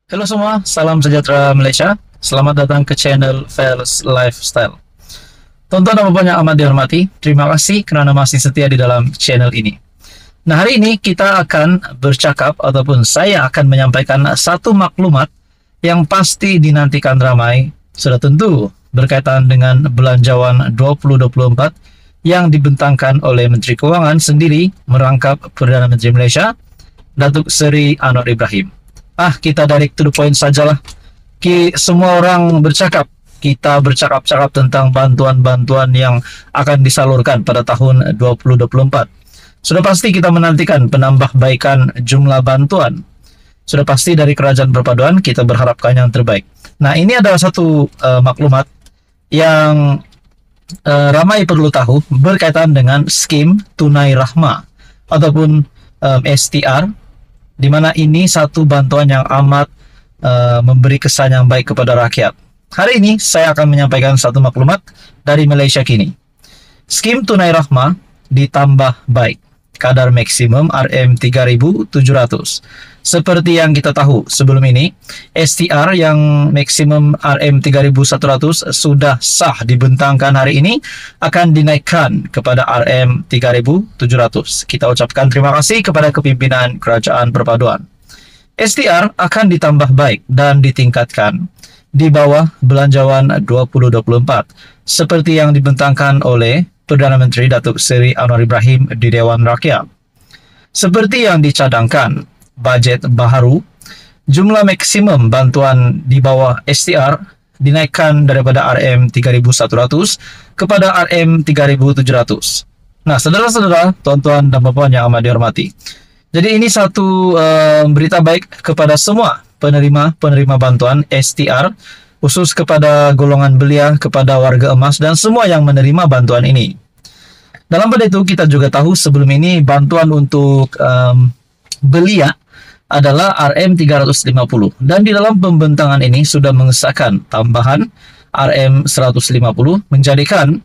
Halo semua, salam sejahtera Malaysia. Selamat datang ke channel Fels Lifestyle. Tonton dan Bapak yang amat dihormati, terima kasih kerana masih setia di dalam channel ini. Nah, hari ini kita akan bercakap ataupun saya akan menyampaikan satu maklumat yang pasti dinantikan ramai, sudah tentu berkaitan dengan belanjawan 2024 yang dibentangkan oleh Menteri Keuangan sendiri merangkap Perdana Menteri Malaysia, Datuk Seri Anwar Ibrahim. Kita direct to the point sajalah. Semua orang bercakap, kita bercakap-cakap tentang bantuan-bantuan yang akan disalurkan pada tahun 2024. Sudah pasti kita menantikan penambahbaikan jumlah bantuan. Sudah pasti dari Kerajaan Perpaduan kita berharapkan yang terbaik. Nah, ini adalah satu maklumat yang ramai perlu tahu berkaitan dengan skim Tunai Rahmah ataupun STR, di mana ini satu bantuan yang amat memberi kesan yang baik kepada rakyat. Hari ini saya akan menyampaikan satu maklumat dari Malaysia Kini. Skim Tunai Rahmah ditambah baik, kadar maksimum RM3.700. Seperti yang kita tahu sebelum ini, STR yang maksimum RM3.100 sudah sah dibentangkan hari ini akan dinaikkan kepada RM3.700. Kita ucapkan terima kasih kepada kepimpinan Kerajaan Perpaduan. STR akan ditambah baik dan ditingkatkan di bawah belanjawan 2024 seperti yang dibentangkan oleh Perdana Menteri Datuk Seri Anwar Ibrahim di Dewan Rakyat. Seperti yang dicadangkan bajet baharu, jumlah maksimum bantuan di bawah STR dinaikkan daripada RM3.100 kepada RM3.700. Nah, saudara-saudara, tuan-tuan dan puan yang amat dihormati, jadi ini satu berita baik kepada semua penerima bantuan STR, khusus kepada golongan belia, kepada warga emas dan semua yang menerima bantuan ini. Dalam pada itu kita juga tahu sebelum ini bantuan untuk belia adalah RM350, dan di dalam pembentangan ini sudah mengesahkan tambahan RM150 menjadikan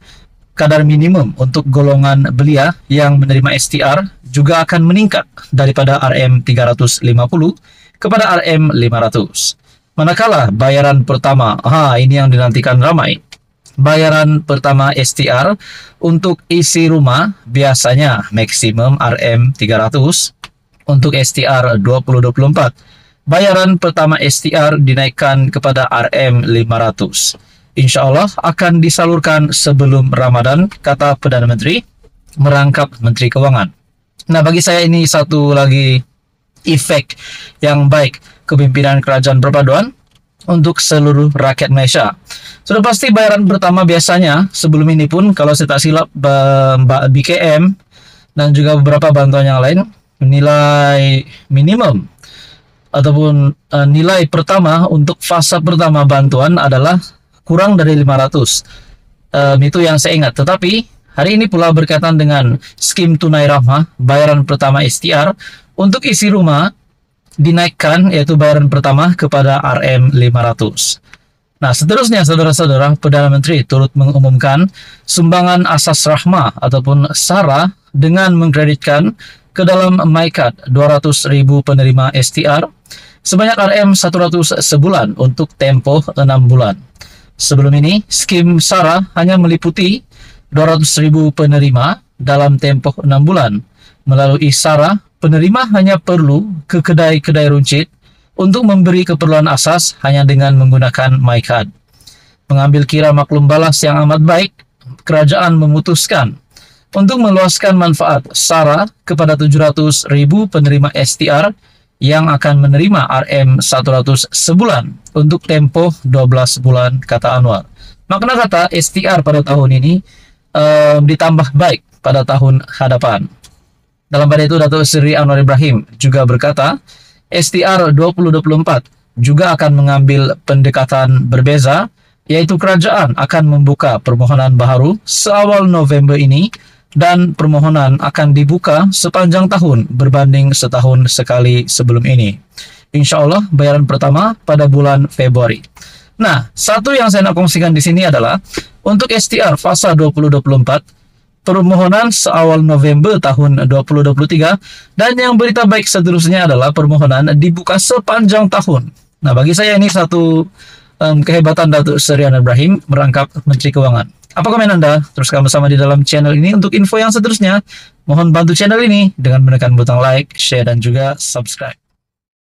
kadar minimum untuk golongan belia yang menerima STR juga akan meningkat daripada RM350 kepada RM500. Manakala bayaran pertama, ini yang dinantikan ramai. Bayaran pertama STR untuk isi rumah biasanya maksimum RM300. Untuk STR 2024, bayaran pertama STR dinaikkan kepada RM500. Insya Allah akan disalurkan sebelum Ramadan, kata Perdana Menteri merangkap Menteri Keuangan. Nah, bagi saya ini satu lagi efek yang baik kepimpinan Kerajaan Perpaduan untuk seluruh rakyat Malaysia. Sudah pasti bayaran pertama biasanya sebelum ini pun, kalau saya tak silap, BKM dan juga beberapa bantuan yang lain, nilai minimum ataupun nilai pertama untuk fasa pertama bantuan adalah kurang dari 500. Itu yang saya ingat. Tetapi hari ini pula berkaitan dengan skim Tunai Rahmah, bayaran pertama STR untuk isi rumah dinaikkan, yaitu bayaran pertama kepada RM500. Nah, seterusnya saudara-saudara, Perdana Menteri turut mengumumkan sumbangan asas rahmah ataupun SARA dengan mengkreditkan ke dalam MyCard 200,000 penerima STR sebanyak RM100 sebulan untuk tempoh 6 bulan. Sebelum ini, skim SARA hanya meliputi 200,000 penerima dalam tempoh 6 bulan. Melalui SARA, penerima hanya perlu ke kedai-kedai runcit untuk memberi keperluan asas hanya dengan menggunakan MyCard. Mengambil kira maklum balas yang amat baik, kerajaan memutuskan untuk meluaskan manfaat SARA kepada 700,000 penerima STR yang akan menerima RM100 sebulan untuk tempoh 12 bulan, kata Anwar. Makna kata STR pada tahun ini ditambah baik pada tahun hadapan. Dalam pada itu, Datuk Seri Anwar Ibrahim juga berkata, STR 2024 juga akan mengambil pendekatan berbeza, yaitu kerajaan akan membuka permohonan baharu seawal November ini dan permohonan akan dibuka sepanjang tahun berbanding setahun sekali sebelum ini. Insya Allah bayaran pertama pada bulan Februari. Nah, satu yang saya nak kongsikan di sini adalah untuk STR fasa 2024, permohonan seawal November tahun 2023, dan yang berita baik seterusnya adalah permohonan dibuka sepanjang tahun Nah, bagi saya ini satu kehebatan Datuk Seri Anwar Ibrahim merangkap Menteri Keuangan. Apa komen Anda? Teruskan bersama di dalam channel ini. Untuk info yang seterusnya, mohon bantu channel ini dengan menekan butang like, share, dan juga subscribe.